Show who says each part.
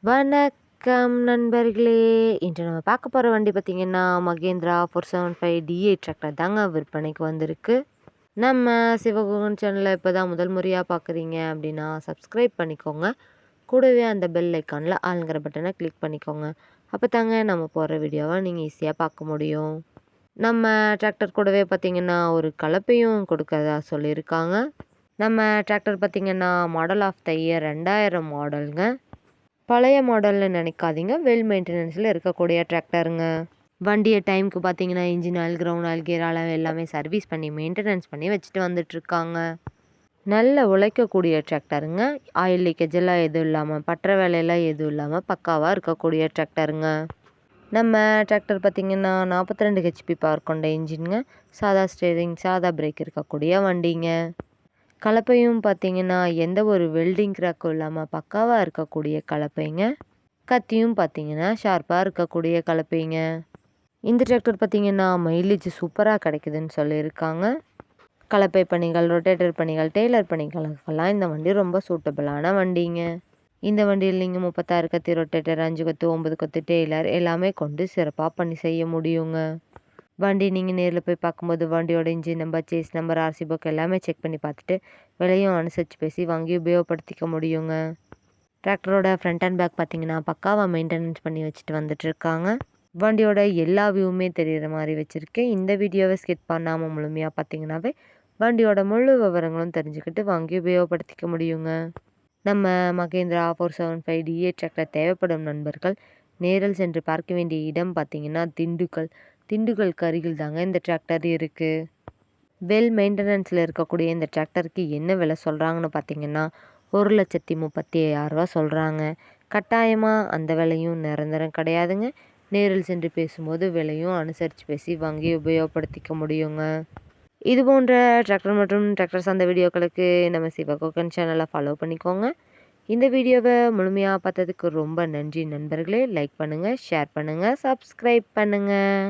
Speaker 1: வணக்கம் நண்பர்களே! இன்று நம்ம பார்க்க போற வண்டி பார்த்தீங்கன்னா, மகேந்திரா 475 DI டிராக்டர் தாங்க விற்பனைக்கு வந்திருக்கு. நம்ம சிவகுகன் சேனல இப்போ தான் முதல் முறையா பார்க்குறீங்க அப்படின்னா, சப்ஸ்கிரைப் பண்ணிக்கோங்க. கூடவே அந்த பெல் ஐக்கான்ல ஆல்ங்கிற பட்டனை கிளிக் பண்ணிக்கோங்க. அப்போ தாங்க நம்ம போடுற வீடியோவை நீங்கள் ஈஸியாக பார்க்க முடியும். நம்ம டிராக்டர் கூடவே பார்த்தீங்கன்னா, ஒரு கலப்பையும் கொடுக்கறதா சொல்லியிருக்காங்க. நம்ம டிராக்டர் பார்த்தீங்கன்னா, மாடல் ஆஃப் த இயர் 2000 மாடலுங்க. பழைய மாடல்னு நினைக்காதீங்க. வெல் மெயின்டெனன்ஸில் இருக்கக்கூடிய டிராக்டருங்க. வண்டியை டைமுக்கு பார்த்தீங்கன்னா, engine oil, ground oil, gear oil எல்லாமே சர்வீஸ் பண்ணி மெயின்டெனன்ஸ் பண்ணி வச்சுட்டு வந்துட்டுருக்காங்க. நல்ல உழைக்கக்கூடிய டிராக்டருங்க. ஆயில் லீக்கேஜ் எல்லாம் எதுவும் இல்லாமல், பற்ற வேலையெல்லாம் எதுவும் இல்லாமல் பக்காவாக இருக்கக்கூடிய டிராக்டருங்க. நம்ம டிராக்டர் பார்த்திங்கன்னா 42 ஹெச்பி பவர் கொண்ட இன்ஜினுங்க. சாதா ஸ்டேரிங், சாதா பிரேக் இருக்கக்கூடிய வண்டிங்க. கலப்பையும் பார்த்தீங்கன்னா எந்த ஒரு வெல்டிங் கிராக்கும் இல்லாமல் பக்காவாக இருக்கக்கூடிய கலப்பைங்க. கத்தியும் பார்த்தீங்கன்னா ஷார்ப்பாக இருக்கக்கூடிய கலப்பைங்க. இந்த டிராக்டர் பார்த்தீங்கன்னா மைலேஜ் சூப்பராக கிடைக்குதுன்னு சொல்லியிருக்காங்க. கலப்பை பணிகள், ரொட்டேட்டர் பணிகள், டெய்லர் பணிகளுக்கெல்லாம் இந்த வண்டி ரொம்ப சூட்டபிளான வண்டிங்க. இந்த வண்டியில் நீங்கள் 36 கத்தி ரொட்டேட்டர், 5 கொத்து, 9 கொத்து டெய்லர் எல்லாமே கொண்டு சிறப்பாக பண்ணி செய்ய முடியுங்க. வண்டி நீங்கள் நேரில் போய் பார்க்கும்போது வண்டியோட engine number, chassis number, RC book எல்லாமே செக் பண்ணி பார்த்துட்டு விலையும் அனுசரித்து பேசி வாங்கி உபயோகப்படுத்திக்க முடியுங்க. டிராக்டரோட ஃப்ரண்ட் அண்ட் பேக் பார்த்தீங்கன்னா பக்காவாக மெயின்டெனன்ஸ் பண்ணி வச்சுட்டு வந்துட்டுருக்காங்க. வண்டியோட எல்லா வியூவுமே தெரிகிற மாதிரி வச்சுருக்கேன். இந்த வீடியோவை ஸ்கிப் பண்ணாமல் முழுமையாக பார்த்தீங்கன்னாவே வண்டியோட முழு விவரங்களும் தெரிஞ்சுக்கிட்டு வாங்கி உபயோகப்படுத்திக்க முடியுங்க. நம்ம மகேந்திரா 475 DI டிராக்டர் தேவைப்படும் நண்பர்கள் நேரில் சென்று பார்க்க வேண்டிய இடம் பார்த்தீங்கன்னா திண்டுக்கல் அருகில் தாங்க இந்த டிராக்டர் இருக்குது. வெல் மெயின்டெனன்ஸில் இருக்கக்கூடிய இந்த டிராக்டருக்கு என்ன விலை சொல்கிறாங்கன்னு பார்த்தீங்கன்னா 1,35,000 சொல்கிறாங்க. கட்டாயமாக அந்த விலையும் நிரந்தரம் கிடையாதுங்க. நேரில் சென்று பேசும்போது விலையும் அனுசரித்து பேசி வாங்கி உபயோகப்படுத்திக்க முடியுங்க. இது போன்ற டிராக்டர் மற்றும் டிராக்டர் சார்ந்த வீடியோக்களுக்கு நம்ம சிவகுகன் சேனலை ஃபாலோ பண்ணிக்கோங்க. இந்த வீடியோவை முழுமையாக பார்த்ததுக்கு ரொம்ப நன்றி நண்பர்களே. லைக் பண்ணுங்கள், ஷேர் பண்ணுங்கள், சப்ஸ்கிரைப் பண்ணுங்கள்.